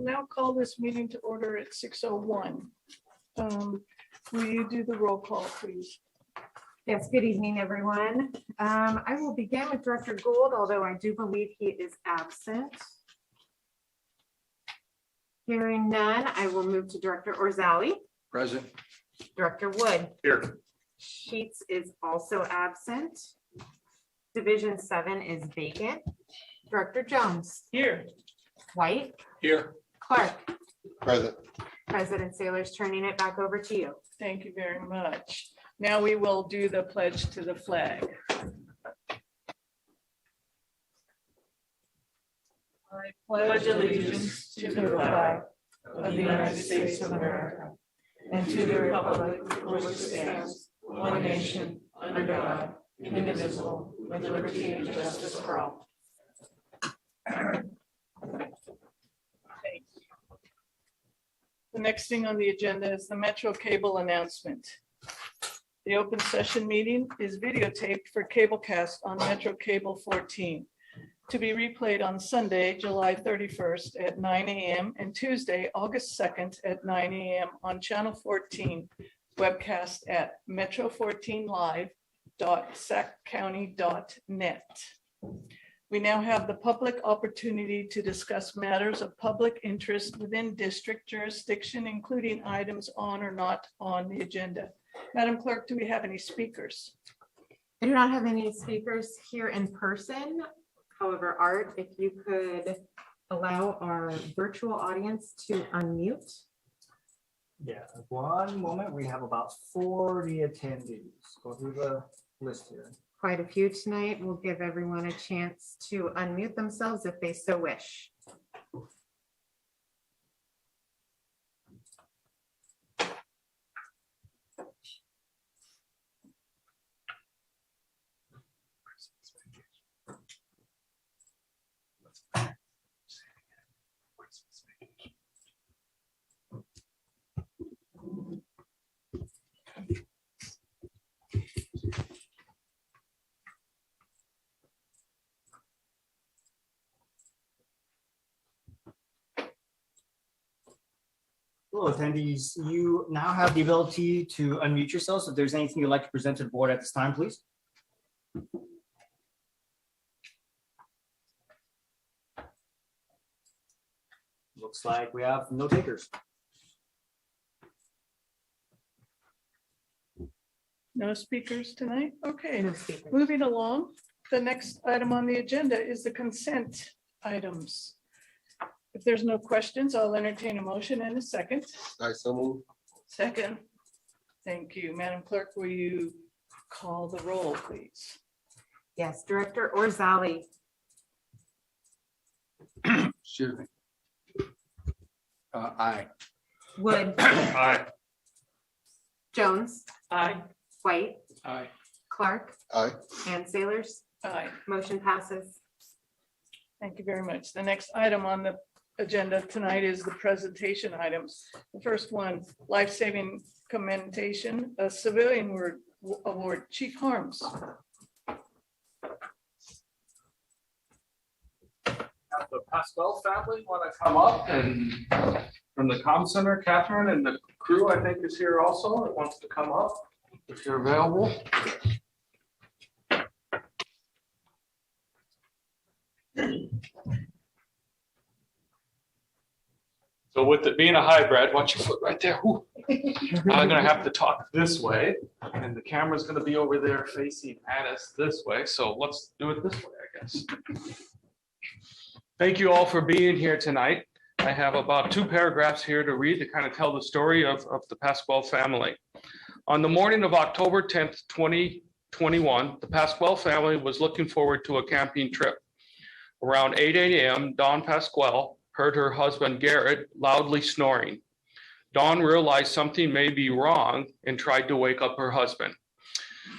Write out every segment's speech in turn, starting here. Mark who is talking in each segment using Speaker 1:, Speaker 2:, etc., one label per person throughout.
Speaker 1: will now call this meeting to order at 6:01. Will you do the roll call, please?
Speaker 2: Yes, good evening, everyone. I will begin with Director Gould, although I do believe he is absent. Hearing none, I will move to Director Orzali.
Speaker 3: Present.
Speaker 2: Director Wood.
Speaker 3: Here.
Speaker 2: Sheets is also absent. Division 7 is vacant. Director Jones.
Speaker 1: Here.
Speaker 2: White.
Speaker 3: Here.
Speaker 2: Clark.
Speaker 3: Present.
Speaker 2: President Saylor's turning it back over to you.
Speaker 1: Thank you very much. Now we will do the pledge to the flag. I pledge allegiance to the flag of the United States of America and to the republic for which it stands, one nation, under God, indivisible, with liberty and justice for all. Thank you. The next thing on the agenda is the Metro Cable announcement. The open session meeting is videotaped for cablecast on Metro Cable 14 to be replayed on Sunday, July 31st at 9 a.m. and Tuesday, August 2nd at 9 a.m. on Channel 14, webcast at metro14live.saccounty.net. We now have the public opportunity to discuss matters of public interest within district jurisdiction, including items on or not on the agenda. Madam Clerk, do we have any speakers?
Speaker 2: I do not have any speakers here in person. However, Art, if you could allow our virtual audience to unmute.
Speaker 4: Yeah, one moment. We have about 40 attendees. Go through the list here.
Speaker 2: Quite a few tonight. We'll give everyone a chance to unmute themselves if they so wish.
Speaker 4: Hello, attendees. You now have the ability to unmute yourselves. If there's anything you'd like to present to the board at this time, please. Looks like we have no takers.
Speaker 1: No speakers tonight? Okay,
Speaker 2: No speakers.
Speaker 1: moving along. The next item on the agenda is the consent items. If there's no questions, I'll entertain a motion in a second.
Speaker 3: I so move.
Speaker 1: Second. Thank you. Madam Clerk, will you call the roll, please?
Speaker 2: Yes, Director Orzali.
Speaker 3: Excuse me. Aye.
Speaker 2: Wood.
Speaker 3: Aye.
Speaker 2: Jones.
Speaker 1: Aye.
Speaker 2: White.
Speaker 3: Aye.
Speaker 2: Clark.
Speaker 3: Aye.
Speaker 2: And Sailors.
Speaker 1: Aye.
Speaker 2: Motion passes.
Speaker 1: Thank you very much. The next item on the agenda tonight is the presentation items. The first one, life-saving commendation, a civilian award, Chief Harms.
Speaker 5: The Pascal family want to come up, and from the comm center, Catherine and the crew, I think, is here also. It wants to come up if you're available. So with it being a hybrid, watch your foot right there. Whew. I'm gonna have to talk this way, and the camera's gonna be over there facing at us this way. So let's do it this way, I guess. Thank you all for being here tonight. I have about 2 paragraphs here to read to kind of tell the story of the Pasquale family. On the morning of October 10th, 2021, the Pasquale family was looking forward to a camping trip. Around 8 a.m., Dawn Pasquale heard her husband Garrett loudly snoring. Dawn realized something may be wrong and tried to wake up her husband.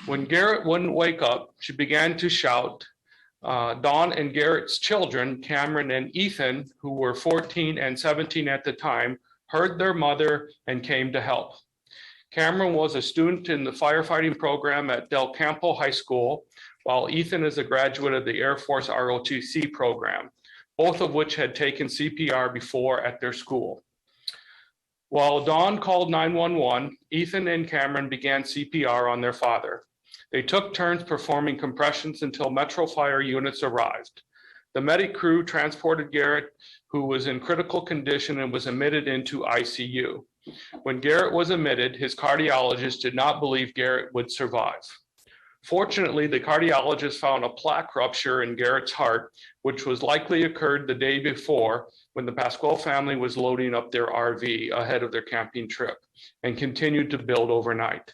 Speaker 5: When Garrett wouldn't wake up, she began to shout. Dawn and Garrett's children, Cameron and Ethan, who were 14 and 17 at the time, heard their mother and came to help. Cameron was a student in the firefighting program at Del Campo High School, while Ethan is a graduate of the Air Force ROTC program. both of which had taken CPR before at their school. While Dawn called 911, Ethan and Cameron began CPR on their father. They took turns performing compressions until Metro Fire units arrived. The medic crew transported Garrett, who was in critical condition and was admitted into ICU. When Garrett was admitted, his cardiologist did not believe Garrett would survive. Fortunately, the cardiologist found a plaque rupture in Garrett's heart, which was likely occurred the day before when the Pasquale family was loading up their RV ahead of their camping trip and continued to build overnight.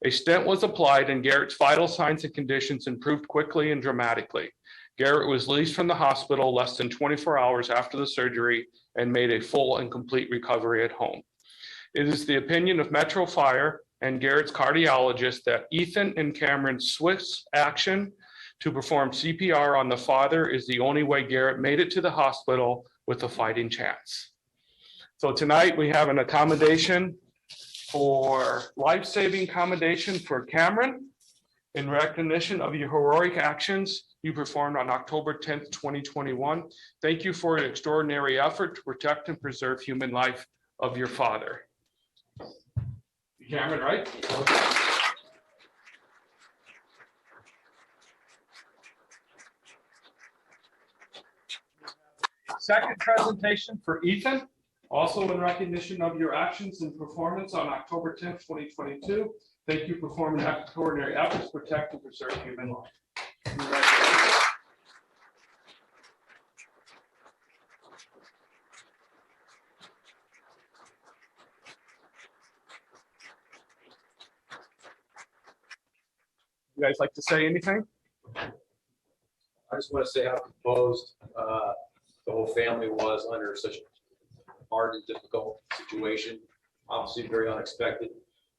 Speaker 5: A stent was applied and Garrett's vital signs and conditions improved quickly and dramatically. Garrett was released from the hospital less than 24 hours after the surgery and made a full and complete recovery at home. It is the opinion of Metro Fire and Garrett's cardiologist that Ethan and Cameron's swift action to perform CPR on the father is the only way Garrett made it to the hospital with a fighting chance. So tonight we have an accommodation for life-saving accommodation for Cameron in recognition of your heroic actions you performed on October 10th, 2021. Thank you for your extraordinary effort to protect and preserve human life of your father. Cameron, right? Second presentation for Ethan, also in recognition of your actions and performance on October 10th, 2022. Thank you for performing extraordinary efforts to protect and preserve human life. Congratulations. You guys like to say anything?
Speaker 6: I just want to say how composed the whole family was under such a hard and difficult situation. Obviously very unexpected.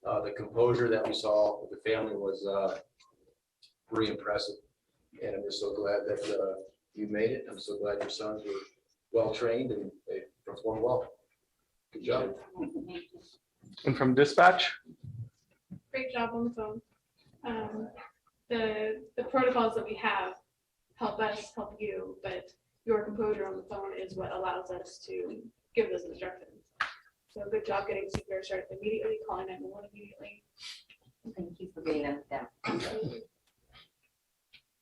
Speaker 6: The composure that we saw with the family was pretty impressive. And I'm just so glad that you made it. I'm so glad your sons were well trained and they performed well. Good job.
Speaker 5: And from dispatch?
Speaker 7: Great job on the phone. The protocols that we have help us help you, but your composure on the phone is what allows us to give those instructions. So good job getting CPR started immediately, calling 911 immediately.
Speaker 8: Thank you for being at that.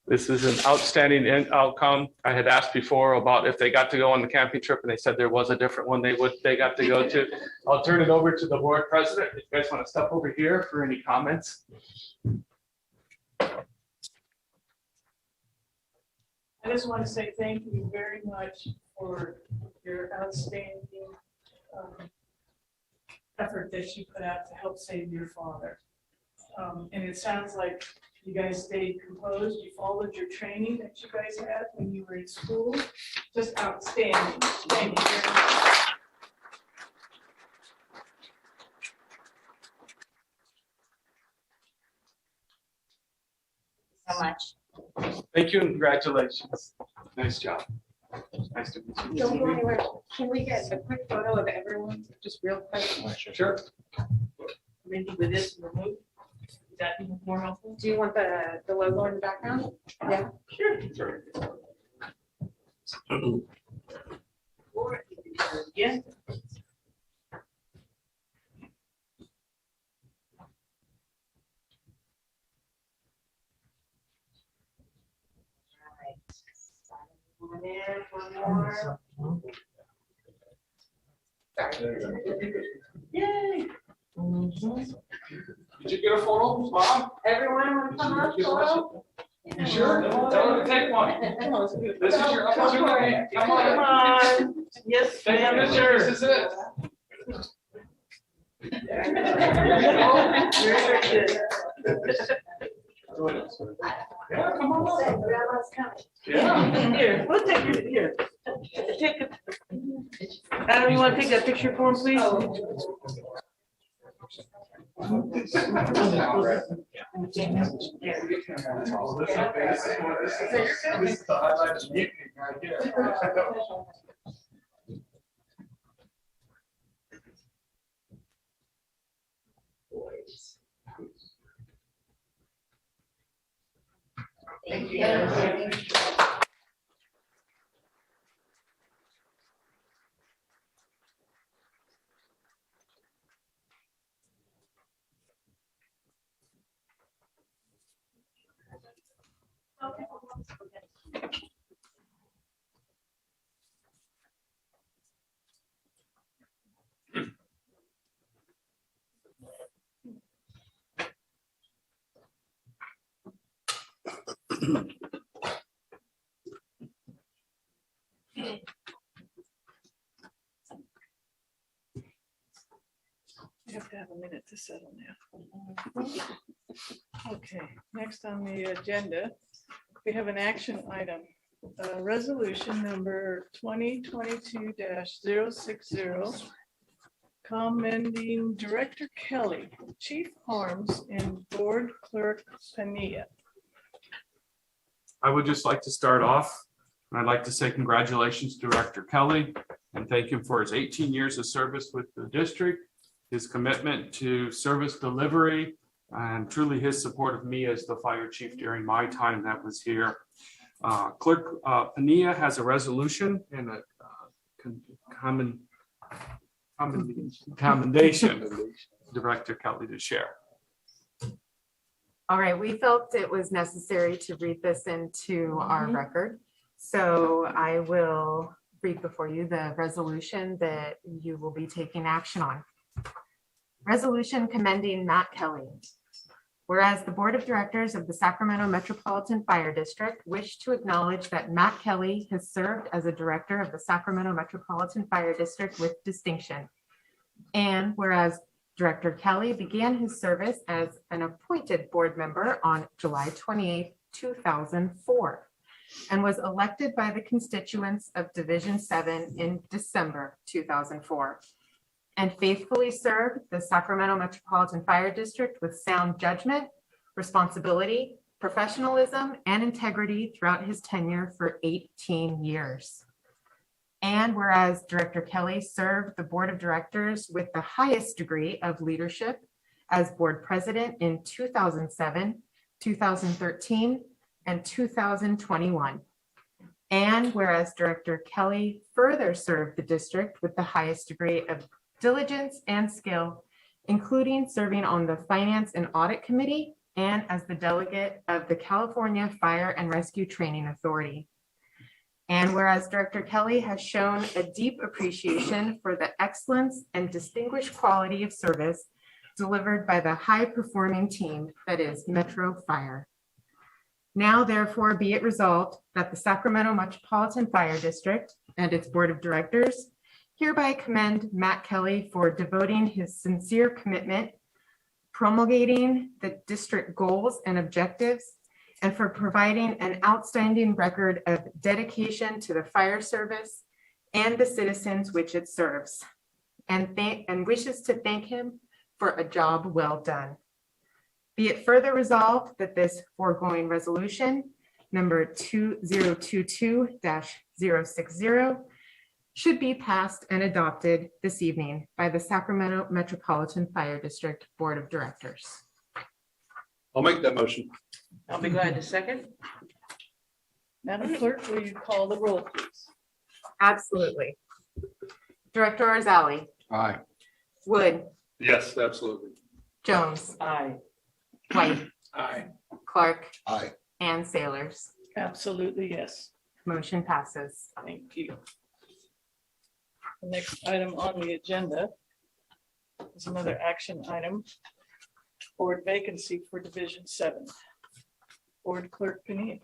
Speaker 5: This is an outstanding outcome. I had asked before about if they got to go on the camping trip, and they said there was a different one they got to go to. I'll turn it over to the board president. If you guys want to step over here for any comments.
Speaker 1: I just want to say thank you very much for your outstanding effort that you put out to help save your father. And it sounds like you guys stayed composed. You followed your training that you guys had when you were in school. Just outstanding. Thank you very much.
Speaker 8: So much.
Speaker 5: Thank you and congratulations. Nice job. Nice to meet you.
Speaker 2: Don't go anywhere. Can we get a quick photo of everyone, just real quick?
Speaker 5: Sure.
Speaker 1: Maybe with this removed. Is that even more helpful?
Speaker 2: Do you want the logo in the background? Yeah.
Speaker 1: Sure. Or again.
Speaker 2: One in, one more.
Speaker 1: Yay.
Speaker 5: Did you get a photo, Mom?
Speaker 2: Everyone want to come up, photo?
Speaker 5: You sure? Tell her to take one. This is your opportunity. Come on.
Speaker 1: Come on. Yes,
Speaker 5: Take a
Speaker 1: ma'am.
Speaker 5: picture. This is it.
Speaker 1: Very good.
Speaker 5: Yeah, come on.
Speaker 2: Grandma's coming.
Speaker 5: Yeah.
Speaker 1: Here, we'll take it here. Take it. Adam, you want to take that picture for him, please?
Speaker 5: This is the highlight of the evening right here.
Speaker 8: Thank you.
Speaker 1: You have to have a minute to settle now. Okay, next on the agenda, we have an action item. Resolution number 2022-060, commending Director Kelly, Chief Harms, and Board Clerk Pania.
Speaker 5: I would just like to start off, and I'd like to say congratulations to Director Kelly and thank him for his 18 years of service with the district, his commitment to service delivery, and truly his support of me as the fire chief during my time that was here. Clerk Pania has a resolution and a commendation Director Kelly to share.
Speaker 2: All right, we felt it was necessary to read this into our record. So I will read before you the resolution that you will be taking action on. Resolution commending Matt Kelly. Whereas the Board of Directors of the Sacramento Metropolitan Fire District wish to acknowledge that Matt Kelly has served as a director of the Sacramento Metropolitan Fire District with distinction. And whereas Director Kelly began his service as an appointed board member on July 28, 2004, and was elected by the constituents of Division 7 in December 2004, and faithfully served the Sacramento Metropolitan Fire District with sound judgment, responsibility, professionalism, and integrity throughout his tenure for 18 years. And whereas Director Kelly served the Board of Directors with the highest degree of leadership as board president in 2007, 2013, and 2021. And whereas Director Kelly further served the district with the highest degree of diligence and skill, including serving on the Finance and Audit Committee and as the delegate of the California Fire and Rescue Training Authority. And whereas Director Kelly has shown a deep appreciation for the excellence and distinguished quality of service delivered by the high-performing team that is Metro Fire. Now, therefore, be it resolved that the Sacramento Metropolitan Fire District and its Board of Directors hereby commend Matt Kelly for devoting his sincere commitment, promulgating the district goals and objectives, and for providing an outstanding record of dedication to the fire service and the citizens which it serves, and wishes to thank him for a job well done. Be it further resolved that this foregoing resolution, number 2022-060, should be passed and adopted this evening by the Sacramento Metropolitan Fire District Board of Directors.
Speaker 3: I'll make that motion.
Speaker 9: I'll be glad to second.
Speaker 1: Madam Clerk, will you call the roll, please?
Speaker 2: Absolutely. Director Arzali,
Speaker 3: Aye.
Speaker 2: Wood,
Speaker 3: Yes, absolutely.
Speaker 2: Jones,
Speaker 9: Aye.
Speaker 2: White,
Speaker 3: Aye.
Speaker 2: Clark,
Speaker 3: Aye.
Speaker 2: and Sailors.
Speaker 1: Absolutely, yes.
Speaker 2: Motion passes.
Speaker 1: Thank you. The next item on the agenda is another action item. Board vacancy for Division 7. Board Clerk Pania.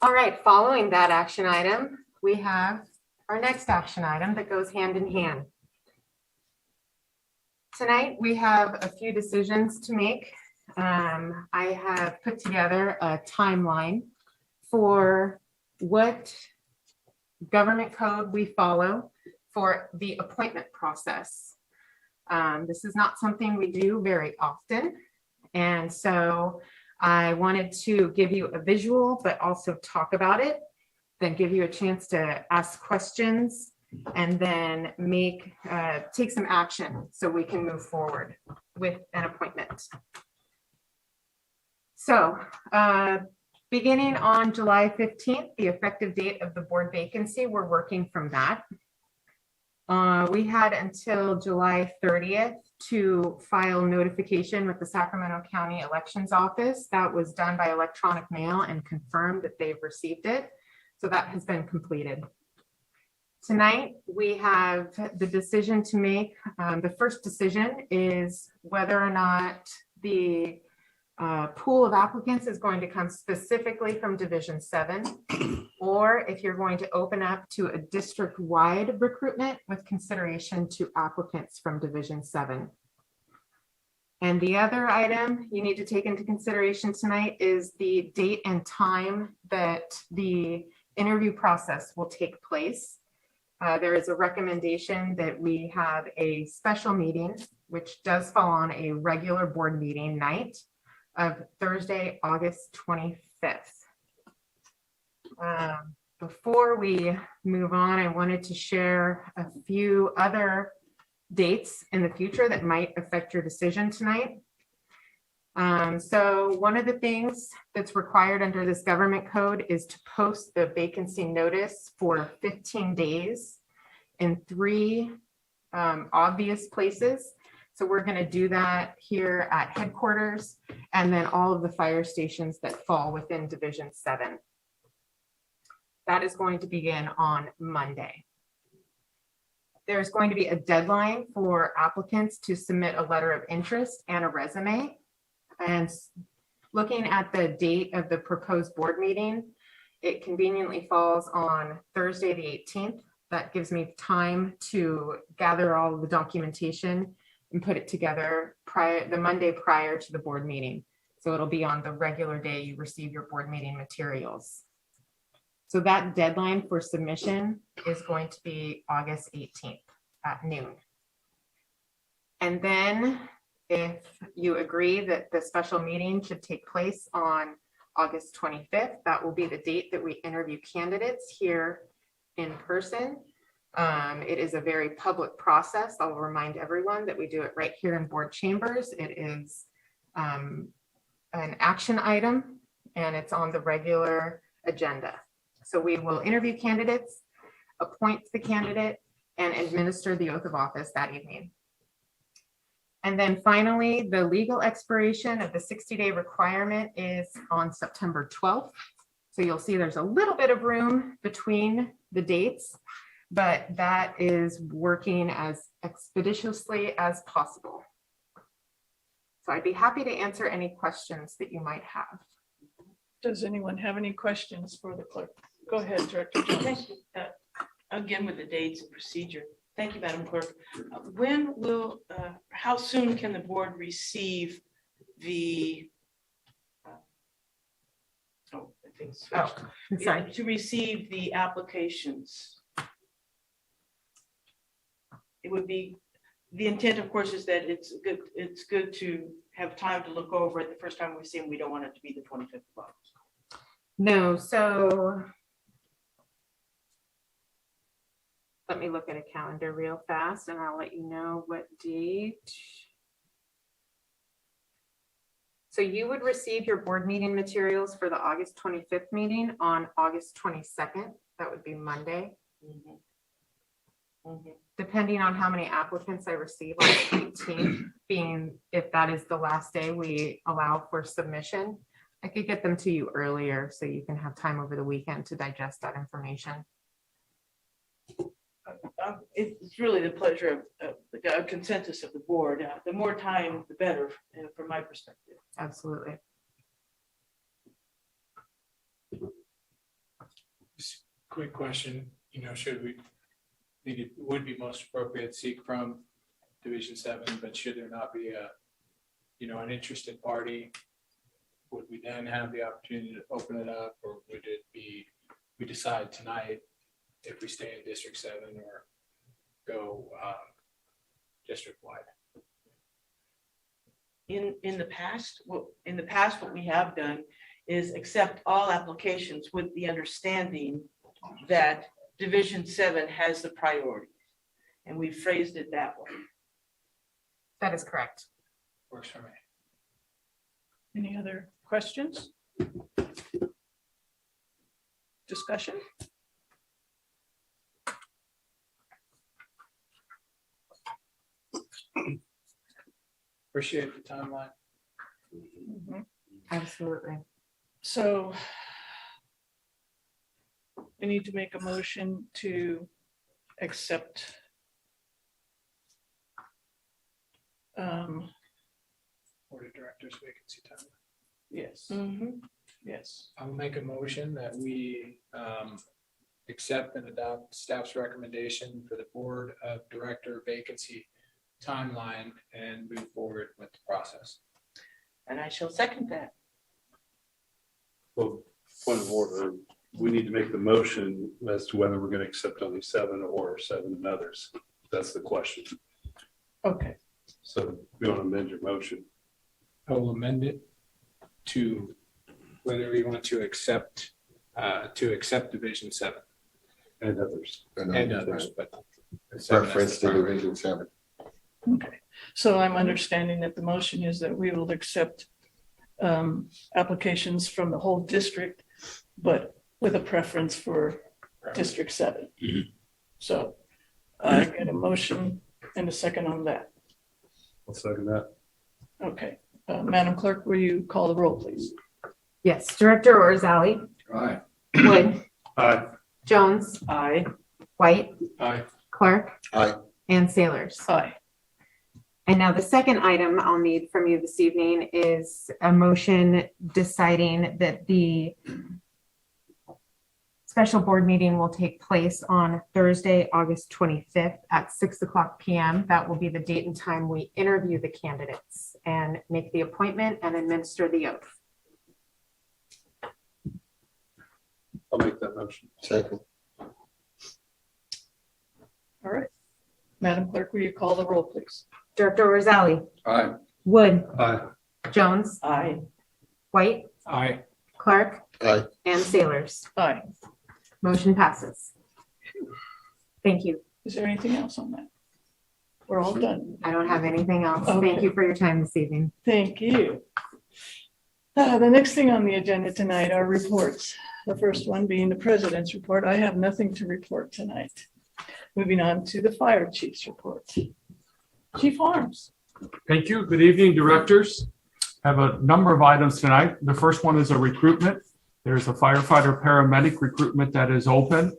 Speaker 2: All right, following that action item, we have our next action item that goes hand in hand. Tonight, we have a few decisions to make. I have put together a timeline for what government code we follow for the appointment process. This is not something we do very often. And so I wanted to give you a visual, but also talk about it, then give you a chance to ask questions, and then take some action so we can move forward with an appointment. So beginning on July 15th, the effective date of the board vacancy, we're working from that. We had until July 30th to file notification with the Sacramento County Elections Office. That was done by electronic mail and confirmed that they've received it. So that has been completed. Tonight, we have the decision to make. The first decision is whether or not the pool of applicants is going to come specifically from Division 7, or if you're going to open up to a district-wide recruitment with consideration to applicants from Division 7. And the other item you need to take into consideration tonight is the date and time that the interview process will take place. There is a recommendation that we have a special meeting, which does fall on a regular board meeting night of Thursday, August 25th. Before we move on, I wanted to share a few other dates in the future that might affect your decision tonight. So one of the things that's required under this government code is to post the vacancy notice for 15 days in 3 obvious places. So we're going to do that here at headquarters and then all of the fire stations that fall within Division 7. That is going to begin on Monday. There's going to be a deadline for applicants to submit a letter of interest and a resume. And looking at the date of the proposed board meeting, it conveniently falls on Thursday, the 18th. That gives me time to gather all of the documentation and put it together the Monday prior to the board meeting. So it'll be on the regular day you receive your board meeting materials. So that deadline for submission is going to be August 18th at noon. And then if you agree that the special meeting should take place on August 25th, that will be the date that we interview candidates here in person. It is a very public process. I'll remind everyone that we do it right here in board chambers. It is an action item and it's on the regular agenda. So we will interview candidates, appoint the candidate, and administer the oath of office that evening. And then finally, the legal expiration of the 60-day requirement is on September 12th. So you'll see there's a little bit of room between the dates, but that is working as expeditiously as possible. So I'd be happy to answer any questions that you might have.
Speaker 1: Does anyone have any questions for the clerk? Go ahead, Director Jones.
Speaker 9: Thank you. Again, with the dates and procedure. Thank you, Madam Clerk. When will, how soon can the board receive the, I think it's switched.
Speaker 2: I'm sorry.
Speaker 9: To receive the applications? It would be, the intent, of course, is that it's good to have time to look over it the first time we see them. We don't want it to be the 25th of August.
Speaker 2: No, so let me look at a calendar real fast and I'll let you know what date. So you would receive your board meeting materials for the August 25th meeting on August 22nd. That would be Monday. Depending on how many applicants I receive on the 18th, being if that is the last day we allow for submission, I could get them to you earlier so you can have time over the weekend to digest that information.
Speaker 9: It's really the pleasure of the consensus of the board. The more time, the better, from my perspective.
Speaker 2: Absolutely.
Speaker 10: Just quick question, should we think it would be most appropriate to seek from Division 7, but should there not be an interested party, would we then have the opportunity to open it up, or would it be, we decide tonight if we stay in District 7 or go district-wide?
Speaker 9: In the past, what we have done is accept all applications with the understanding that Division 7 has the priority, and we phrased it that way.
Speaker 2: That is correct.
Speaker 10: Works for me.
Speaker 1: Any other questions? Discussion?
Speaker 10: Appreciate the timeline.
Speaker 1: Mhm.
Speaker 2: Absolutely.
Speaker 1: So we need to make a motion to accept
Speaker 10: Board of Directors vacancy time.
Speaker 1: yes, yes.
Speaker 10: I'll make a motion that we accept and adopt staff's recommendation for the Board of Director vacancy timeline and move forward with the process.
Speaker 9: And I shall second that.
Speaker 3: Well, point of order, we need to make the motion as to whether we're going to accept only 7 or 7 and others. That's the question.
Speaker 1: Okay,
Speaker 3: So we want to amend your motion.
Speaker 10: I will amend it to whether we want to accept Division 7
Speaker 3: And others.
Speaker 10: and others, but.
Speaker 11: Preference to Division 7.
Speaker 1: okay. So I'm understanding that the motion is that we will accept applications from the whole district, but with a preference for District 7. So I get a motion and a second on that.
Speaker 3: I'll second that.
Speaker 1: Okay, Madam Clerk, will you call the roll, please?
Speaker 2: Yes, Director Orzali,
Speaker 3: Aye.
Speaker 2: Wood,
Speaker 3: Aye.
Speaker 2: Jones,
Speaker 1: Aye.
Speaker 2: White,
Speaker 10: Aye.
Speaker 2: Clark.
Speaker 11: Aye.
Speaker 2: And Sailors.
Speaker 1: Aye.
Speaker 2: And now the second item I'll need from you this evening is a motion deciding that the special board meeting will take place on Thursday, August 25th at 6:00 p.m. That will be the date and time we interview the candidates and make the appointment and administer the oath.
Speaker 3: I'll make that motion.
Speaker 11: Second.
Speaker 1: All right. Madam Clerk, will you call the roll, please?
Speaker 2: Director Orzali,
Speaker 3: Aye.
Speaker 2: Wood,
Speaker 3: Aye.
Speaker 2: Jones,
Speaker 1: Aye.
Speaker 2: White,
Speaker 10: Aye.
Speaker 2: Clark,
Speaker 11: Aye.
Speaker 2: and Sailors.
Speaker 1: Aye.
Speaker 2: Motion passes. Thank you.
Speaker 1: Is there anything else on that? We're all done.
Speaker 2: I don't have anything else.
Speaker 1: Okay.
Speaker 2: Thank you for your time this evening.
Speaker 1: Thank you. The next thing on the agenda tonight are reports. The first one being the president's report. I have nothing to report tonight. Moving on to the fire chief's report. Chief Arms.
Speaker 5: Thank you. Good evening, directors. I have a number of items tonight. The first one is a recruitment. There's a firefighter paramedic recruitment that is open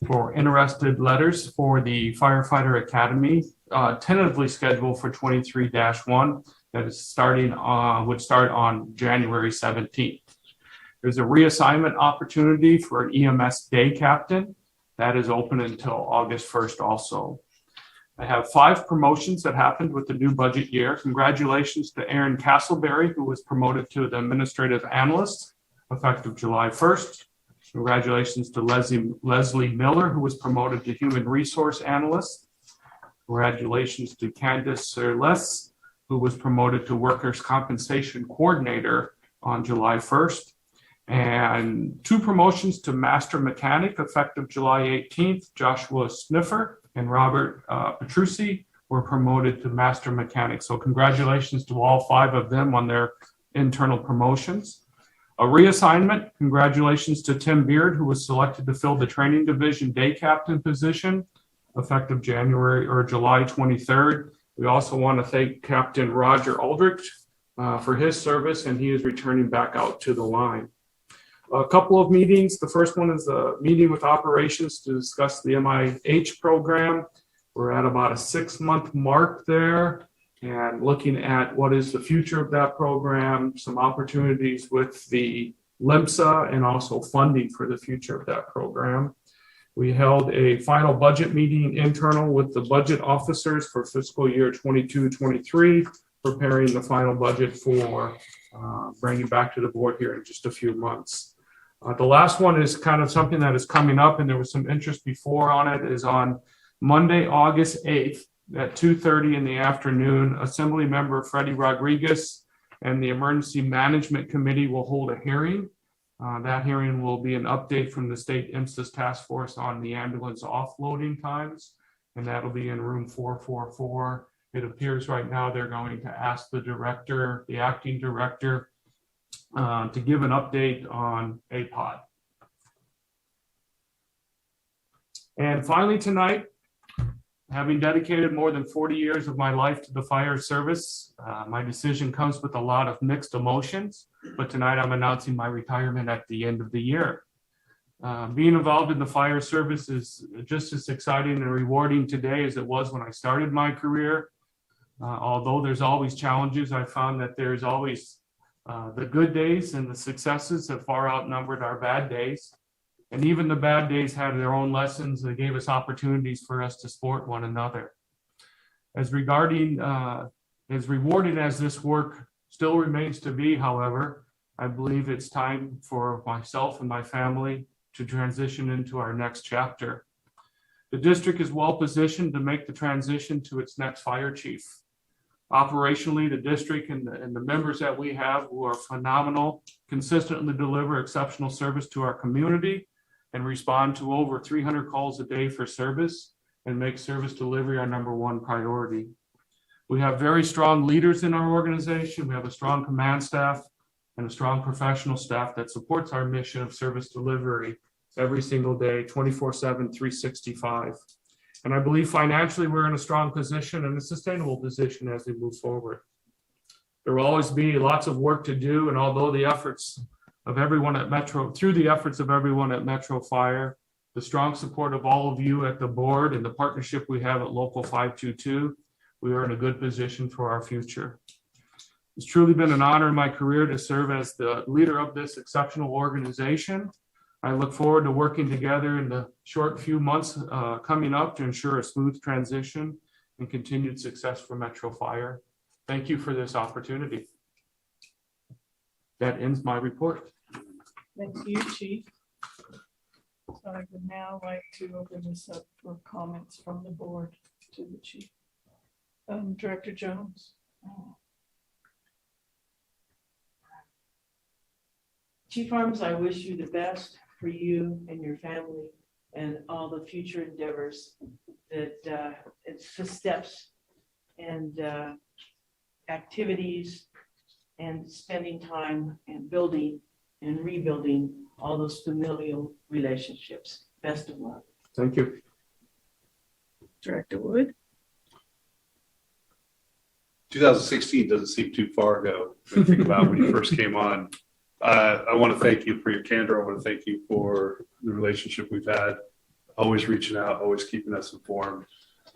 Speaker 5: for interested letters for the firefighter academy, tentatively scheduled for 23-1 that is would start on January 17th. There's a reassignment opportunity for an EMS day captain that is open until August 1st also. I have 5 promotions that happened with the new budget year. Congratulations to Aaron Castleberry, who was promoted to the administrative analyst effective July 1st. Congratulations to Leslie Miller, who was promoted to human resource analyst. Congratulations to Candace Serles, who was promoted to workers' compensation coordinator on July 1st. And 2 promotions to master mechanic effective July 18th. Joshua Sniffer and Robert Petrucci were promoted to master mechanic. So congratulations to all 5 of them on their internal promotions. A reassignment, congratulations to Tim Beard, who was selected to fill the training division day captain position effective January or July 23rd. We also want to thank Captain Roger Aldrich for his service, and he is returning back out to the line. A couple of meetings. The first one is a meeting with operations to discuss the MIH program. We're at about a 6-month mark there and looking at what is the future of that program, some opportunities with the LIMSA and also funding for the future of that program. We held a final budget meeting internal with the budget officers for fiscal year 22-23, preparing the final budget for bringing back to the board here in just a few months. The last one is kind of something that is coming up, and there was some interest before on it, is on Monday, August 8th at 2:30 in the afternoon. Assembly member Freddie Rodriguez and the Emergency Management Committee will hold a hearing. That hearing will be an update from the state IMSIS task force on the ambulance offloading times, and that'll be in room 444. It appears right now they're going to ask the director, the acting director, to give an update on APOD. And finally tonight, Having dedicated more than 40 years of my life to the fire service, my decision comes with a lot of mixed emotions, but tonight I'm announcing my retirement at the end of the year. Being involved in the fire service is just as exciting and rewarding today as it was when I started my career. Although there's always challenges, I found that there's always the good days and the successes that far outnumbered our bad days. And even the bad days had their own lessons that gave us opportunities for us to support one another. As rewarding as this work still remains to be, however, I believe it's time for myself and my family to transition into our next chapter. The district is well positioned to make the transition to its next fire chief. Operationally, the district and the members that we have who are phenomenal, consistently deliver exceptional service to our community and respond to over 300 calls a day for service and make service delivery our number one priority. We have very strong leaders in our organization. We have a strong command staff and a strong professional staff that supports our mission of service delivery every single day, 24/7, 365. And I believe financially we're in a strong position and a sustainable position as we move forward. There will always be lots of work to do, and although the efforts of everyone at Metro, through the efforts of everyone at Metro Fire, the strong support of all of you at the board and the partnership we have at Local 522, we are in a good position for our future. It's truly been an honor in my career to serve as the leader of this exceptional organization. I look forward to working together in the short few months coming up to ensure a smooth transition and continued success for Metro Fire. Thank you for this opportunity. That ends my report.
Speaker 1: Thank you, Chief. So I would now like to open this up for comments from the board to the chief. Director Jones.
Speaker 9: Chief Arms, I wish you the best for you and your family and all the future endeavors that it's the steps and activities and spending time and building and rebuilding all those familial relationships. Best of luck.
Speaker 5: Thank you.
Speaker 1: Director Wood.
Speaker 3: 2016 doesn't seem too far ago. When you think about when you first came on. I want to thank you for your candor. I want to thank you for the relationship we've had, always reaching out, always keeping us informed.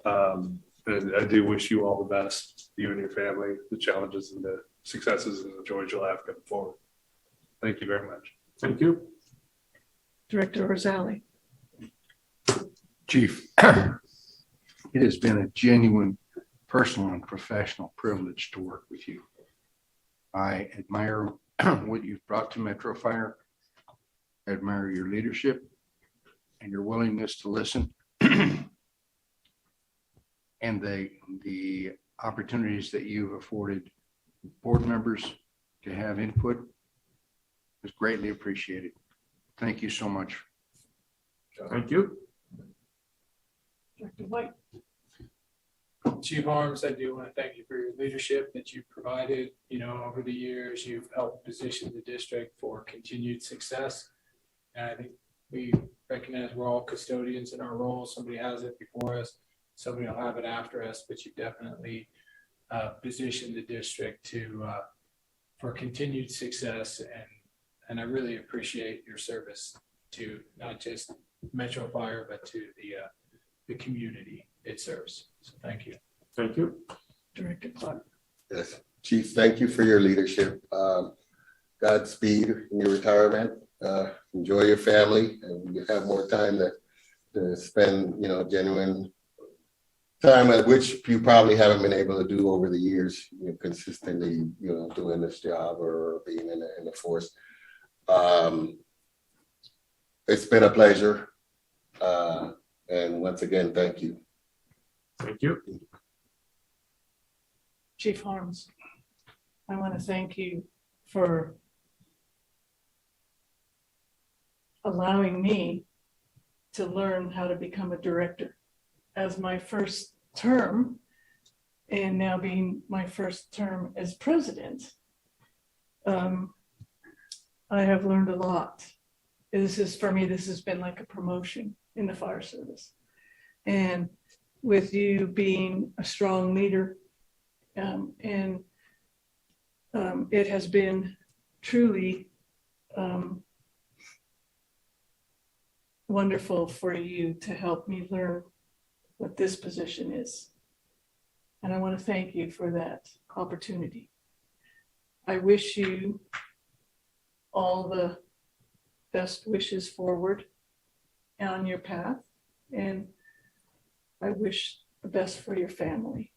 Speaker 3: And I do wish you all the best, you and your family, the challenges and the successes and the joys you'll have going forward. Thank you very much.
Speaker 5: Thank you.
Speaker 1: Director Orzali.
Speaker 11: Chief, it has been a genuine personal and professional privilege to work with you. I admire what you've brought to Metro Fire. I admire your leadership and your willingness to listen and the opportunities that you've afforded board members to have input is greatly appreciated. Thank you so much.
Speaker 5: Thank you.
Speaker 1: Director White.
Speaker 10: Chief Arms, I do want to thank you for your leadership that you've provided. Over the years, you've helped position the district for continued success. And I think we recognize we're all custodians in our roles. Somebody has it before us, somebody will have it after us, but you definitely positioned the district for continued success. And I really appreciate your service to not just Metro Fire, but to the community it serves. So thank you.
Speaker 5: Thank you.
Speaker 1: Director Clark.
Speaker 11: Yes, Chief, thank you for your leadership. Godspeed in your retirement. Enjoy your family, and you have more time to spend, genuine time at which you probably haven't been able to do over the years, consistently, doing this job or being in the force. It's been a pleasure. And once again, thank you.
Speaker 5: Thank you.
Speaker 1: Chief Harms, I want to thank you for allowing me to learn how to become a director as my first term, and now being my first term as president. I have learned a lot. For me, this has been like a promotion in the fire service. And with you being a strong leader. And it has been truly wonderful for you to help me learn what this position is. And I want to thank you for that opportunity. I wish you all the best wishes forward on your path. And I wish the best for your family.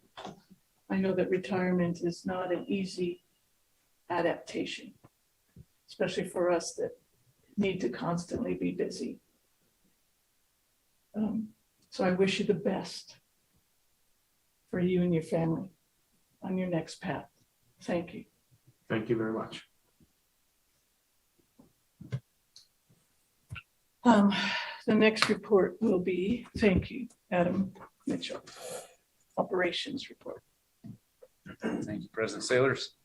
Speaker 1: I know that retirement is not an easy adaptation, especially for us that need to constantly be busy. So I wish you the best for you and your family on your next path. Thank you.
Speaker 3: Thank you very much.
Speaker 1: The next report will be, thank you, Adam Mitchell, Operations Report.
Speaker 12: Thank you, President Sailors.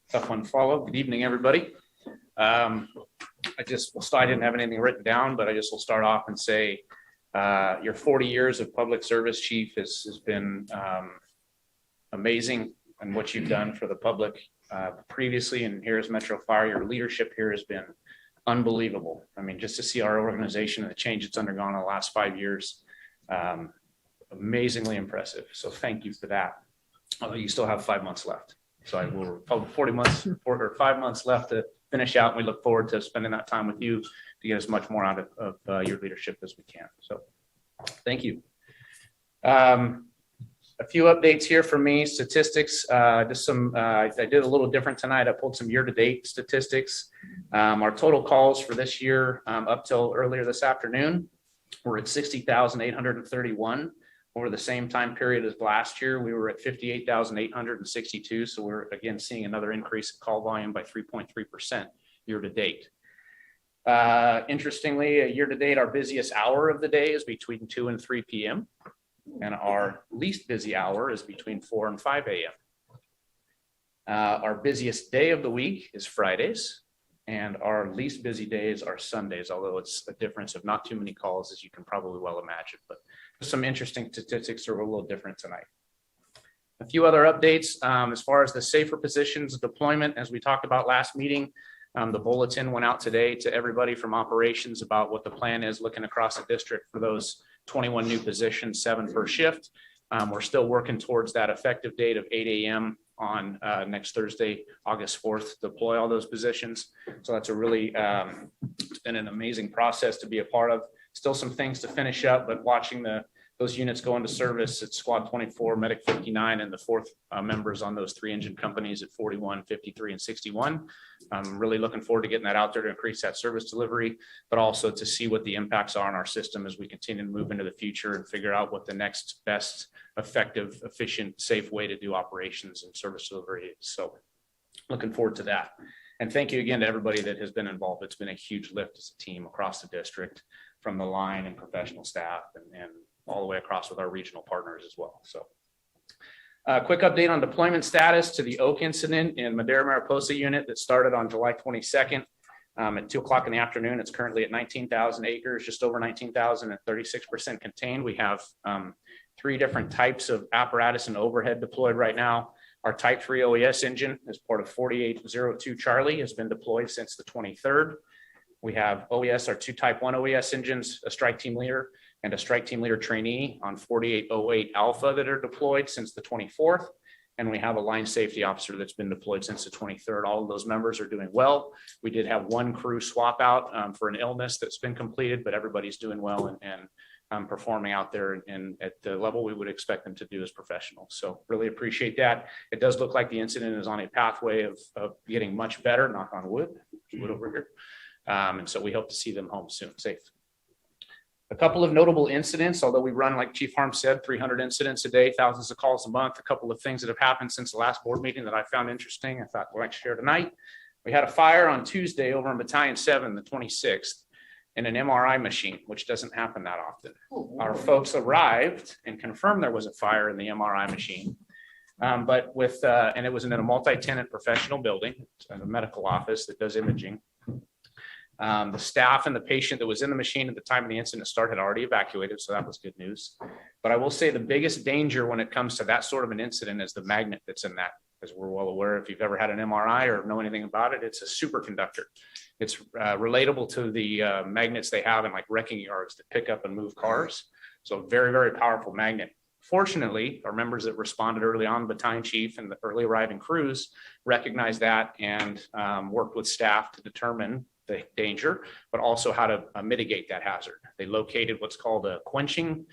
Speaker 12: Tough one to follow. Good evening, everybody. I didn't have anything written down, but I just will start off and say your 40 years of public service, Chief, has been amazing, and what you've done for the public previously and here as Metro Fire. Your leadership here has been unbelievable. I mean, just to see our organization and the change it's undergone in the last 5 years, amazingly impressive. So thank you for that. Although you still have 5 months left. So I will probably 40 months or 5 months left to finish out. And we look forward to spending that time with you to get as much more out of your leadership as we can. So thank you. A few updates here from me, statistics, I did a little different tonight. I pulled some year-to-date statistics. Our total calls for this year up till earlier this afternoon, we're at 60,831. Over the same time period as last year, we were at 58,862. So we're again seeing another increase in call volume by 3.3% year-to-date. Interestingly, year-to-date, our busiest hour of the day is between 2 and 3 p.m. and our least busy hour is between 4 and 5 a.m. Our busiest day of the week is Fridays, and our least busy days are Sundays, although it's a difference of not too many calls, as you can probably well imagine. But some interesting statistics are a little different tonight. A few other updates as far as the safer positions deployment, as we talked about last meeting. The bulletin went out today to everybody from operations about what the plan is looking across the district for those 21 new positions, 7 per shift. We're still working towards that effective date of 8 a.m. on next Thursday, August 4th, to deploy all those positions. So that's a really, it's been an amazing process to be a part of. Still some things to finish up, but watching those units go into service at Squad 24, Medic 59, and the 4th members on those 3 engine companies at 41, 53, and 61. I'm really looking forward to getting that out there to increase that service delivery, but also to see what the impacts are on our system as we continue to move into the future and figure out what the next best, effective, efficient, safe way to do operations and service delivery is. So looking forward to that. And thank you again to everybody that has been involved. It's been a huge lift as a team across the district, from the line and professional staff and all the way across with our regional partners as well. So quick update on deployment status to the Oak incident in Madera Mariposa unit that started on July 22nd at 2 o'clock in the afternoon. It's currently at 19,000 acres, just over 19,000 and 36% contained. We have 3 different types of apparatus and overhead deployed right now. Our Type 3 OES engine as part of 4802 Charlie has been deployed since the 23rd. We have OES, our 2 Type 1 OES engines, a strike team leader and a strike team leader trainee on 4808 Alpha that are deployed since the 24th. And we have a line safety officer that's been deployed since the 23rd. All of those members are doing well. We did have 1 crew swap out for an illness that's been completed, but everybody's doing well and performing out there and at the level we would expect them to do as professionals. So really appreciate that. It does look like the incident is on a pathway of getting much better, knock on wood, wood over here. And so we hope to see them home soon, safe. A couple of notable incidents, although we run, like Chief Harm said, 300 incidents a day, thousands of calls a month. A couple of things that have happened since the last board meeting that I found interesting, I thought I'd like to share tonight. We had a fire on Tuesday over in Battalion 7, the 26th, in an MRI machine, which doesn't happen that often. Our folks arrived and confirmed there was a fire in the MRI machine. And it was in a multi-tenant professional building, a medical office that does imaging. The staff and the patient that was in the machine at the time of the incident start had already evacuated, so that was good news. But I will say the biggest danger when it comes to that sort of an incident is the magnet that's in that. As we're well aware, if you've ever had an MRI or know anything about it, it's a superconductor. It's relatable to the magnets they have in like wrecking yards that pick up and move cars. So very, very powerful magnet. Fortunately, our members that responded early on, the battalion chief and the early arriving crews recognized that and worked with staff to determine the danger, but also how to mitigate that hazard. They located what's called a quenching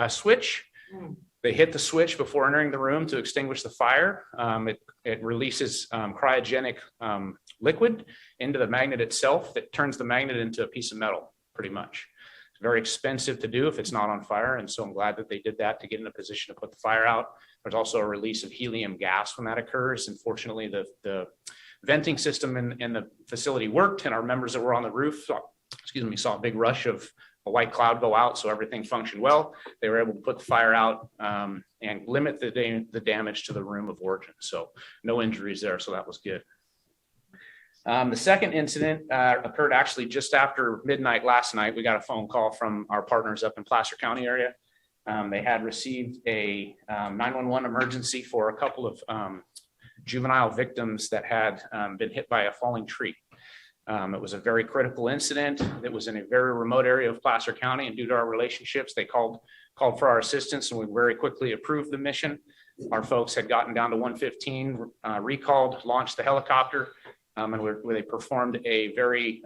Speaker 12: switch. They hit the switch before entering the room to extinguish the fire. It releases cryogenic liquid into the magnet itself that turns the magnet into a piece of metal, pretty much. It's very expensive to do if it's not on fire, and so I'm glad that they did that to get in a position to put the fire out. There's also a release of helium gas when that occurs, and fortunately the venting system in the facility worked, and our members that were on the roof saw a big rush of a white cloud go out, so everything functioned well. They were able to put the fire out and limit the damage to the room of origin. So no injuries there, so that was good. The second incident occurred actually just after midnight last night. We got a phone call from our partners up in Placer County area. They had received a 911 emergency for a couple of juvenile victims that had been hit by a falling tree. It was a very critical incident. It was in a very remote area of Placer County, and due to our relationships, they called for our assistance, and we very quickly approved the mission. Our folks had gotten down to 115, recalled, launched the helicopter, and they performed a very,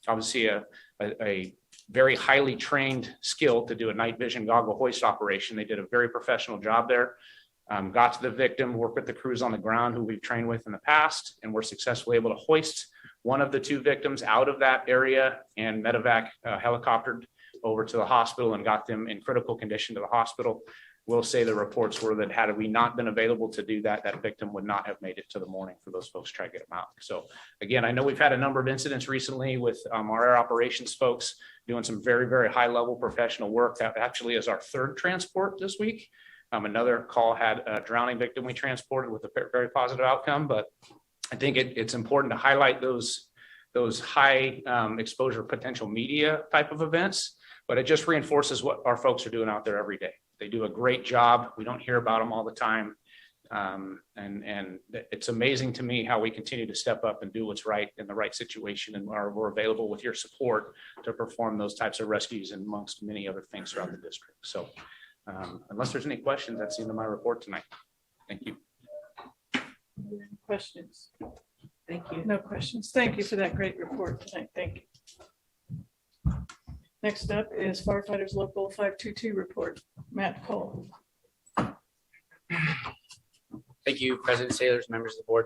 Speaker 12: obviously a very highly trained skill to do a night vision goggle hoist operation. They did a very professional job there. Got to the victim, worked with the crews on the ground who we've trained with in the past, and were successfully able to hoist one of the two victims out of that area and medevac helicoptered over to the hospital and got them in critical condition to the hospital. We'll say the reports were that had we not been available to do that, that victim would not have made it to the morning for those folks to try to get them out. So again, I know we've had a number of incidents recently with our air operations folks doing some very, very high level professional work. That actually is our third transport this week. Another call had a drowning victim we transported with a very positive outcome, but I think it's important to highlight those high exposure potential media type of events, but it just reinforces what our folks are doing out there every day. They do a great job. We don't hear about them all the time. And it's amazing to me how we continue to step up and do what's right in the right situation. And we're available with your support to perform those types of rescues and amongst many other things throughout the district. So unless there's any questions, that's the end of my report tonight. Thank you.
Speaker 1: Questions?
Speaker 9: Thank you.
Speaker 1: No questions. Thank you for that great report tonight. Thank you. Next up is Firefighters Local 522 report. Matt Cole.
Speaker 13: Thank you, President Sailors, members of the board.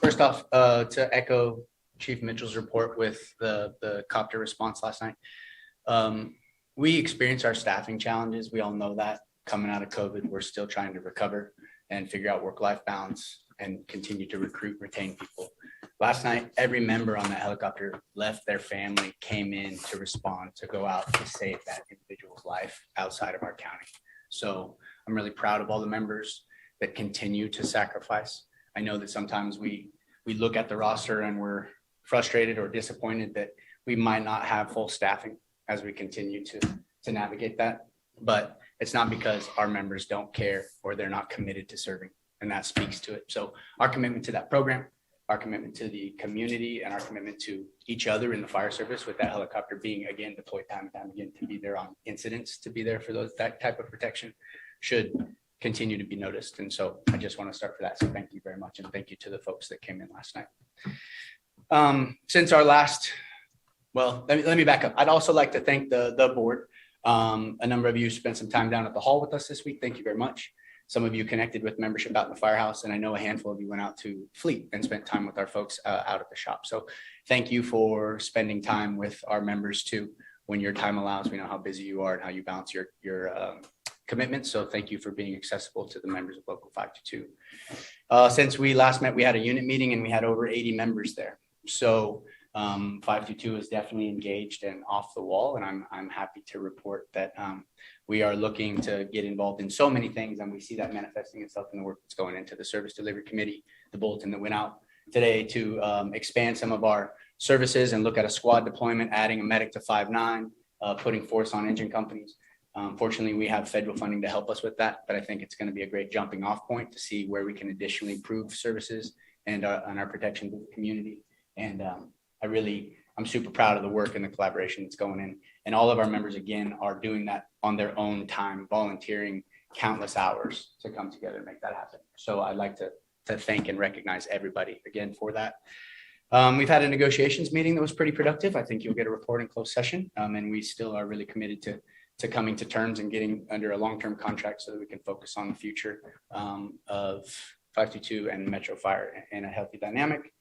Speaker 13: First off, to echo Chief Mitchell's report with the copter response last night. We experienced our staffing challenges. We all know that coming out of COVID, we're still trying to recover and figure out work-life balance and continue to recruit, retain people. Last night, every member on that helicopter left their family, came in to respond, to go out to save that individual's life outside of our county. So I'm really proud of all the members that continue to sacrifice. I know that sometimes we look at the roster and we're frustrated or disappointed that we might not have full staffing as we continue to navigate that. But it's not because our members don't care or they're not committed to serving. And that speaks to it. So our commitment to that program, our commitment to the community, and our commitment to each other in the fire service, with that helicopter being again deployed time and time again to be there on incidents, to be there for that type of protection, should continue to be noticed. And so I just want to start for that. So thank you very much. And thank you to the folks that came in last night. Since our last, well, let me back up. I'd also like to thank the board. A number of you spent some time down at the hall with us this week. Thank you very much. Some of you connected with membership out in the firehouse, and I know a handful of you went out to Fleet and spent time with our folks out at the shop. So thank you for spending time with our members too. When your time allows, we know how busy you are and how you balance your commitments. So thank you for being accessible to the members of Local 522. Since we last met, we had a unit meeting and we had over 80 members there. So 522 is definitely engaged and off the wall, and I'm happy to report that we are looking to get involved in so many things, and we see that manifesting itself in the work that's going into the Service Delivery Committee, the bulletin that went out today to expand some of our services and look at a squad deployment, adding a medic to 5-9, putting force on engine companies. Fortunately, we have federal funding to help us with that, but I think it's going to be a great jumping off point to see where we can additionally improve services and our protection of the community. And I'm super proud of the work and the collaboration that's going in. And all of our members, again, are doing that on their own time, volunteering countless hours to come together and make that happen. So I'd like to thank and recognize everybody again for that. We've had a negotiations meeting that was pretty productive. I think you'll get a report in closed session. And we still are really committed to coming to terms and getting under a long-term contract so that we can focus on the future of 522 and Metro Fire in a healthy dynamic.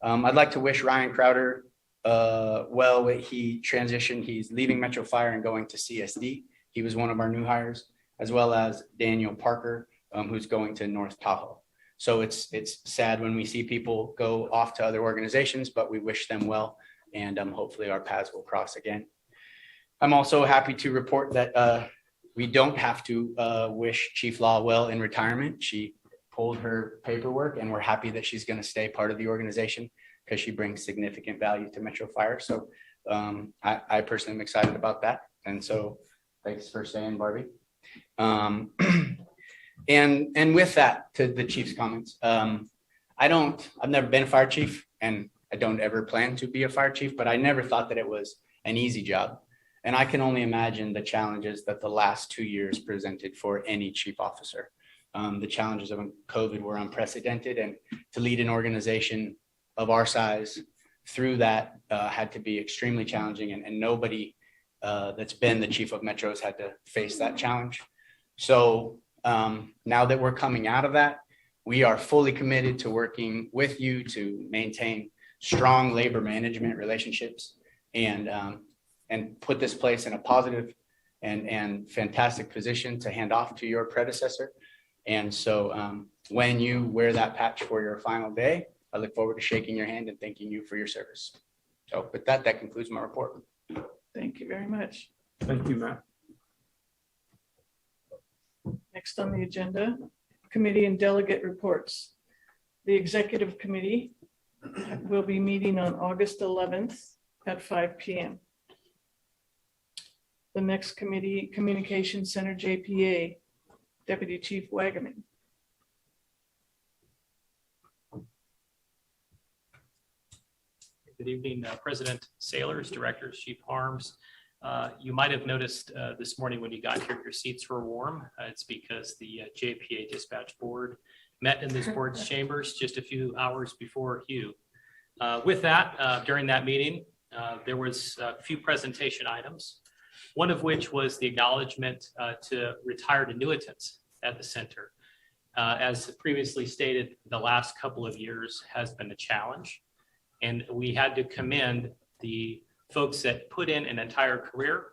Speaker 13: I'd like to wish Ryan Crowder well. He transitioned. He's leaving Metro Fire and going to CSD. He was one of our new hires, as well as Daniel Parker, who's going to North Tahoe. So it's sad when we see people go off to other organizations, but we wish them well, and hopefully our paths will cross again. I'm also happy to report that we don't have to wish Chief Law well in retirement. She pulled her paperwork, and we're happy that she's going to stay part of the organization because she brings significant value to Metro Fire. So I personally am excited about that. And so thanks for saying, Barbie. And with that, to the chief's comments, I've never been a fire chief, and I don't ever plan to be a fire chief, but I never thought that it was an easy job. And I can only imagine the challenges that the last 2 years presented for any chief officer. The challenges of COVID were unprecedented, and to lead an organization of our size through that had to be extremely challenging, and nobody that's been the chief of Metro has had to face that challenge. So now that we're coming out of that, we are fully committed to working with you to maintain strong labor management relationships and put this place in a positive and fantastic position to hand off to your predecessor. And so when you wear that patch for your final day, I look forward to shaking your hand and thanking you for your service. So with that, that concludes my report.
Speaker 1: Thank you very much.
Speaker 3: Thank you, Matt.
Speaker 1: Next on the agenda, committee and delegate reports. The executive committee will be meeting on August 11th at 5 p.m. The next committee, Communication Center JPA, Deputy Chief Wagaman.
Speaker 14: Good evening, President Sailors, Directors, Chief Harms. You might have noticed this morning when you got here, your seats were warm. It's because the JPA Dispatch Board met in this board's chambers just a few hours before you. With that, during that meeting, there was a few presentation items, one of which was the acknowledgement to retired annuitants at the center. As previously stated, the last couple of years has been a challenge, and we had to commend the folks that put in an entire career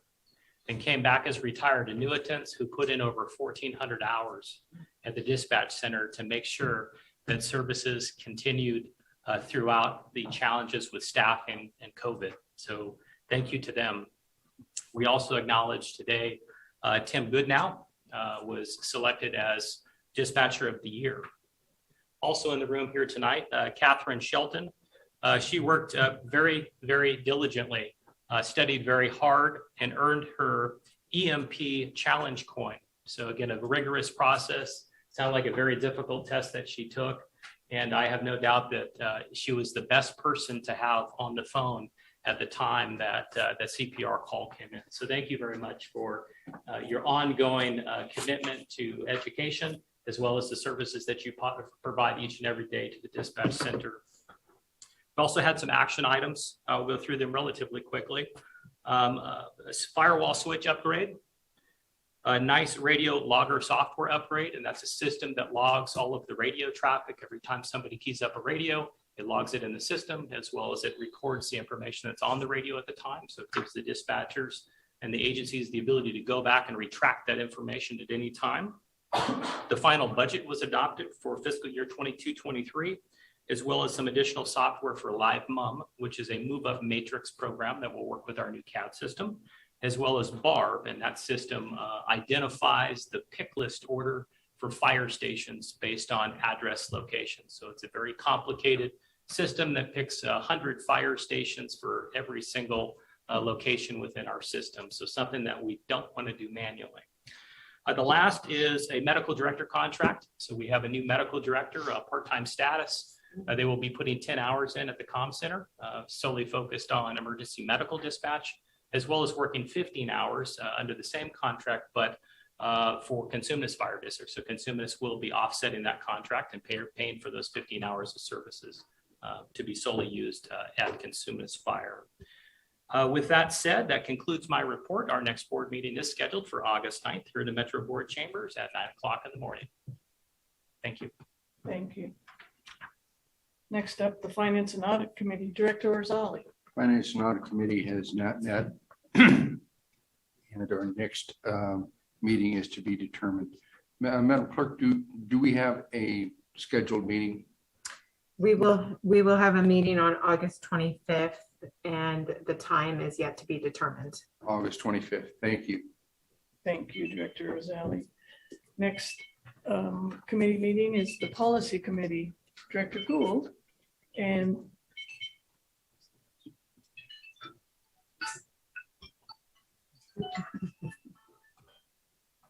Speaker 14: and came back as retired annuitants who put in over 1,400 hours at the dispatch center to make sure that services continued throughout the challenges with staffing and COVID. So thank you to them. We also acknowledge today Tim Goodnow was selected as Dispatcher of the Year. Also in the room here tonight, Catherine Shelton. She worked very, very diligently, studied very hard, and earned her EMP challenge coin. So again, a rigorous process. Sounded like a very difficult test that she took. And I have no doubt that she was the best person to have on the phone at the time that that CPR call came in. So thank you very much for your ongoing commitment to education, as well as the services that you provide each and every day to the dispatch center. We also had some action items. I'll go through them relatively quickly. A firewall switch upgrade, a nice radio logger software upgrade, and that's a system that logs all of the radio traffic. Every time somebody keys up a radio, it logs it in the system, as well as it records the information that's on the radio at the time. So it gives the dispatchers and the agencies the ability to go back and retract that information at any time. The final budget was adopted for fiscal year 22-23, as well as some additional software for Live Mum, which is a move-up matrix program that will work with our new CAD system, as well as BARB, and that system identifies the pick list order for fire stations based on address location. So it's a very complicated system that picks 100 fire stations for every single location within our system. So something that we don't want to do manually. The last is a medical director contract. So we have a new medical director, part-time status. They will be putting 10 hours in at the comm center, solely focused on emergency medical dispatch, as well as working 15 hours under the same contract, but for Consumnes Fire District. So Consumnes will be offsetting that contract and paying for those 15 hours of services to be solely used at Consumnes Fire. With that said, that concludes my report. Our next board meeting is scheduled for August 9th here in the Metro Board Chambers at 9 o'clock in the morning. Thank you.
Speaker 1: Thank you. Next up, the Finance and Audit Committee, Director Orzali.
Speaker 15: Finance and Audit Committee has not met. And our next meeting is to be determined. Madam Clerk, do we have a scheduled meeting?
Speaker 2: We will have a meeting on August 25th, and the time is yet to be determined.
Speaker 15: August 25th. Thank you.
Speaker 1: Thank you, Director Orzali. Next committee meeting is the Policy Committee, Director Gould. And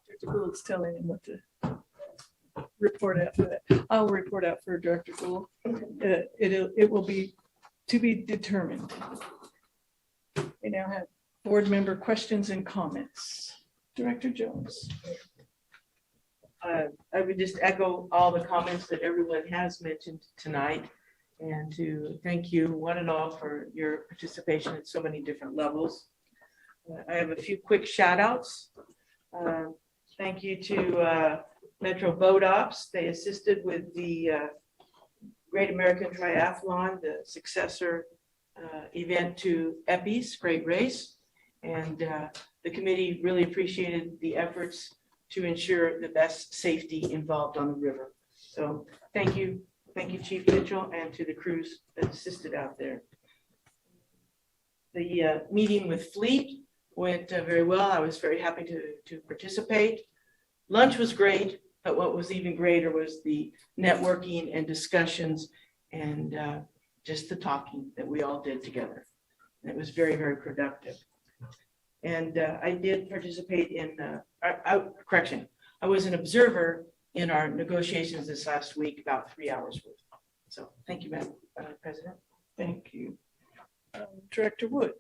Speaker 1: Director Gould's telling him what to report out for that. I'll report out for Director Gould. It will be to be determined. We now have board member questions and comments. Director Jones.
Speaker 9: I would just echo all the comments that everyone has mentioned tonight, and to thank you one and all for your participation at so many different levels. I have a few quick shout outs. Thank you to Metro Boat Ops. They assisted with the Great American Triathlon, the successor event to EPI's Great Race. And the committee really appreciated the efforts to ensure the best safety involved on the river. So thank you. Thank you, Chief Mitchell, and to the crews that assisted out there. The meeting with Fleet went very well. I was very happy to participate. Lunch was great, but what was even greater was the networking and discussions and just the talking that we all did together. And it was very, very productive. And I did participate in, correction, I was an observer in our negotiations this last week, about 3 hours worth. So thank you, Madam President.
Speaker 1: Thank you. Director Wood.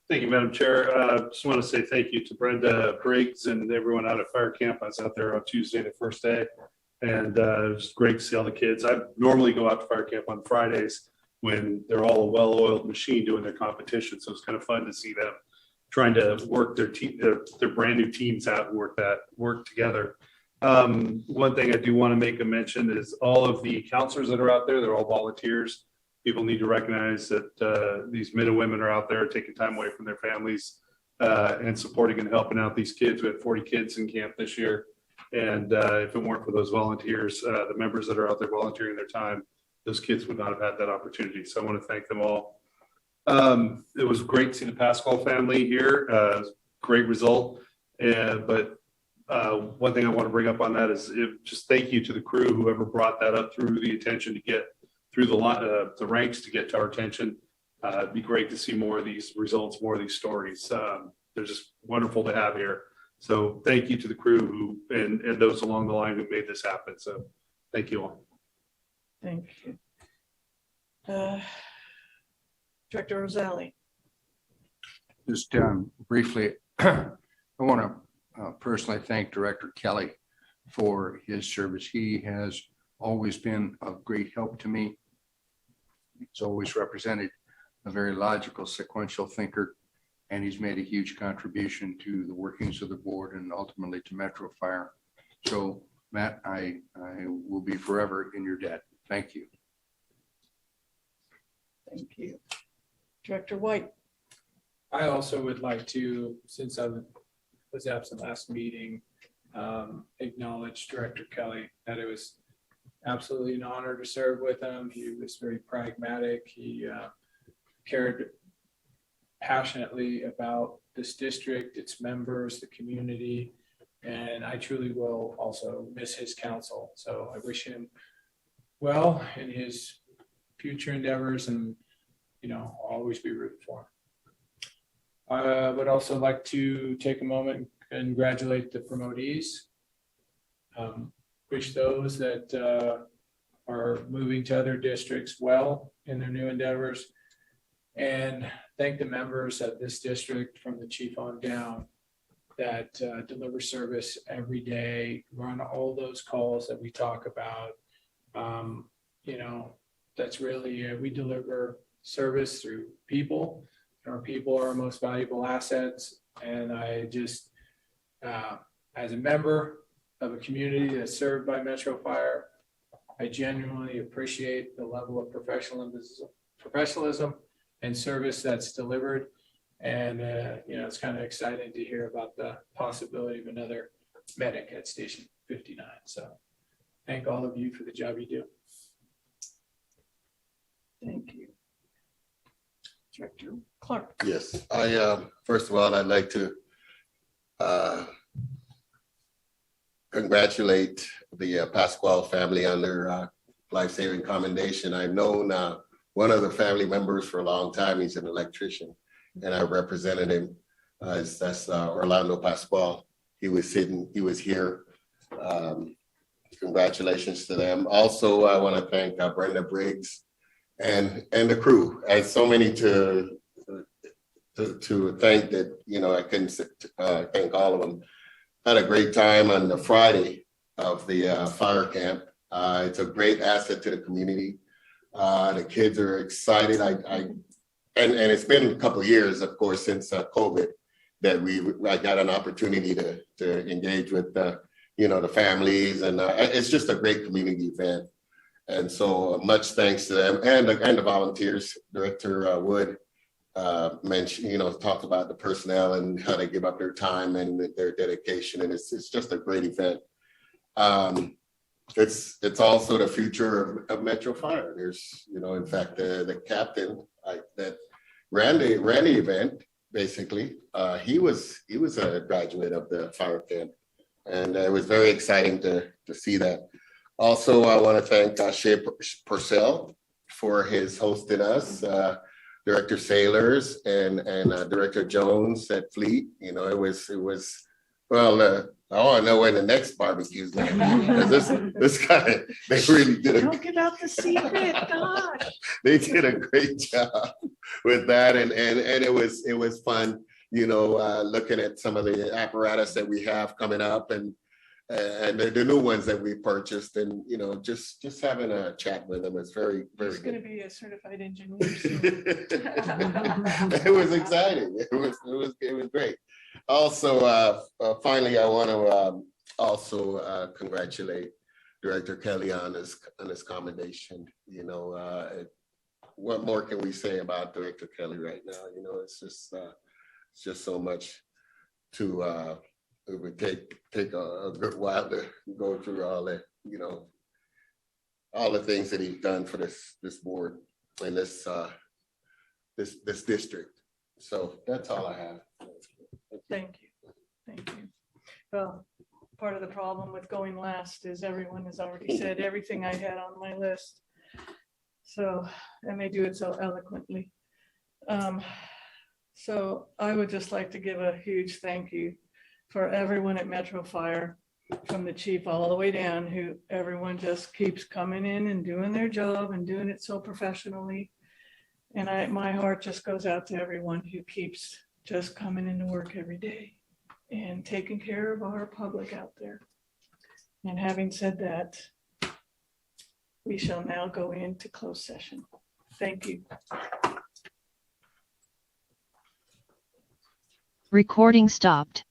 Speaker 3: Thank you, Madam Chair. Just want to say thank you to Brenda Briggs and everyone out at Fire Camp. I was out there on Tuesday, the first day, and it was great to see all the kids. I normally go out to Fire Camp on Fridays when they're all a well-oiled machine doing their competition. So it's kind of fun to see them trying to work their team, their brand new teams out and work together. One thing I do want to make a mention is all of the counselors that are out there, they're all volunteers. People need to recognize that these men and women are out there taking time away from their families and supporting and helping out these kids. We had 40 kids in camp this year. And if it weren't for those volunteers, the members that are out there volunteering their time, those kids would not have had that opportunity. So I want to thank them all. It was great to see the Pascal family here. Great result. But one thing I want to bring up on that is just thank you to the crew, whoever brought that up through the attention to get through the ranks to get to our attention. It'd be great to see more of these results, more of these stories. They're just wonderful to have here. So thank you to the crew and those along the line who made this happen. So thank you all.
Speaker 1: Thank you. Director Orzali.
Speaker 15: Just briefly, I want to personally thank Director Kelly for his service. He has always been of great help to me. He's always represented a very logical, sequential thinker, and he's made a huge contribution to the workings of the board and ultimately to Metro Fire. So, Matt, I will be forever in your debt. Thank you.
Speaker 1: Thank you. Director White.
Speaker 10: I also would like to, since I was absent last meeting, acknowledge Director Kelly, that it was absolutely an honor to serve with him. He was very pragmatic. He cared passionately about this district, its members, the community, and I truly will also miss his counsel. So I wish him well in his future endeavors and, I'll always be rooting for him. I would also like to take a moment and congratulate the promotees. Wish those that are moving to other districts well in their new endeavors. And thank the members of this district from the chief on down that deliver service every day, run all those calls that we talk about. That's really, we deliver service through people. Our people are our most valuable assets. And I just, as a member of a community that's served by Metro Fire, I genuinely appreciate the level of professionalism and service that's delivered. And, it's kind of exciting to hear about the possibility of another medic at Station 59. So thank all of you for the job you do.
Speaker 1: Thank you. Director Clark.
Speaker 11: Yes, first of all, I'd like to congratulate the Pasquale family on their life-saving commendation. I've known one of the family members for a long time. He's an electrician, and I represented him. That's Orlando Pasquale. He was here. Congratulations to them. Also, I want to thank Brenda Briggs and the crew. I had so many to thank that, I couldn't thank all of them. Had a great time on the Friday of the fire camp. It's a great asset to the community. The kids are excited. And it's been a couple of years, of course, since COVID that I got an opportunity to engage with the families, and it's just a great community event. And so much thanks to them and the volunteers. Director Wood mentioned, talked about the personnel and how they give up their time and their dedication, and it's just a great event. It's also the future of Metro Fire. There's, in fact, the captain that ran the event, basically, he was a graduate of the fire camp, and it was very exciting to see that. Also, I want to thank Shea Purcell for his hosting us, Director Sailors and Director Jones at Fleet. It was well. I want to know when the next barbecue is going to be, because this guy, they really did.
Speaker 1: Don't give out the secret, gosh.
Speaker 11: They did a great job with that, and it was fun. Looking at some of the apparatus that we have coming up, and the new ones that we purchased, and just having a chat with them is very, very
Speaker 1: He's
Speaker 11: good.
Speaker 1: going to be a certified engineer soon.
Speaker 11: It was exciting. It was great. Also, finally, I want to also congratulate Director Kelly on his commendation. What more can we say about Director Kelly right now? It's just so much to. It would take a good while to go through all the all the things that he's done for this board and this district. So that's all I have.
Speaker 1: Thank you. Well, part of the problem with going last is everyone has already said everything I had on my list. So, and they do it so eloquently. So I would just like to give a huge thank you for everyone at Metro Fire, from the chief all the way down, who everyone just keeps coming in and doing their job and doing it so professionally. And my heart just goes out to everyone who keeps just coming into work every day and taking care of our public out there. And having said that, we shall now go into closed session. Thank you.
Speaker 16: Recording stopped.